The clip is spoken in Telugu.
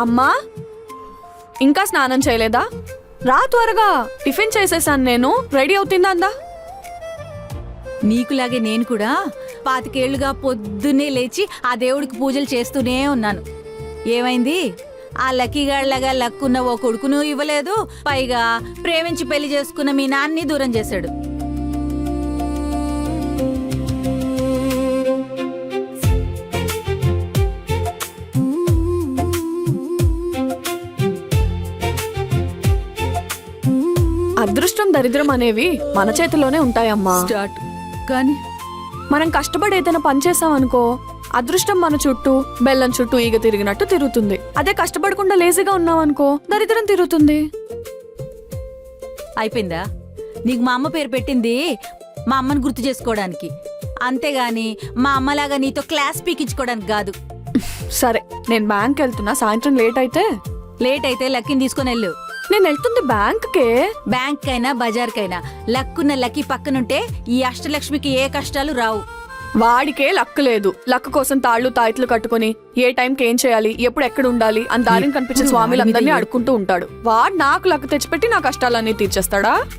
అమ్మా, ఇంకా స్నానం చేయలేదా? రా త్వరగా, టిఫిన్ చేసేసాను నేను. రెడీ అవుతుందా? అందా నీకులాగే నేను కూడా 25 ఏళ్లుగా పొద్దున్నే లేచి ఆ దేవుడికి పూజలు చేస్తూనే ఉన్నాను. ఏమైంది? ఆ లక్కీగాళ్లాగా లక్కున్న ఓ కొడుకును ఇవ్వలేదు, పైగా ప్రేమించి పెళ్లి చేసుకున్న మీ నాన్ని దూరం చేశాడు. అదృష్టం దరిద్రం అనేవి మన చేతిలోనే ఉంటాయమ్మా. స్టార్ట్. కానీ మనం కష్టపడి ఏదైనా పని చేసామనుకో, అదృష్టం మన చుట్టూ బెల్లం చుట్టూ ఈగ తిరిగినట్టు తిరుగుతుంది. అదే కష్టపడకుండా లేజీగా ఉన్నామనుకో, దరిద్రం తిరుగుతుంది. అయిపోయిందా? నీకు మా అమ్మ పేరు పెట్టింది మా అమ్మని గుర్తు చేసుకోవడానికి, అంతేగాని మా అమ్మలాగా నీతో క్లాస్ పీకించుకోవడానికి కాదు. సరే, నేను బ్యాంక్ వెళ్తున్నా. సాయంత్రం లేట్ అయితే లక్కీని తీసుకొని వెళ్ళు. నేను వెళ్తుంది బ్యాంక్కే. బ్యాంక్ కైనా బజార్కైనా లక్కున్న లక్కీ పక్కనుంటే ఈ అష్టలక్ష్మికి ఏ కష్టాలు రావు. వాడికే లక్ లేదు. లక్ కోసం తాళ్లు తాయిత్లు కట్టుకుని ఏ టైంకి ఏం చేయాలి, ఎప్పుడు ఎక్కడ ఉండాలి అని దారిని కనిపించే స్వామిలందరినీ అడుక్కుంటూ ఉంటాడు. వాడు నాకు లక్ తెచ్చిపెట్టి నా కష్టాలన్నీ తీర్చేస్తాడా?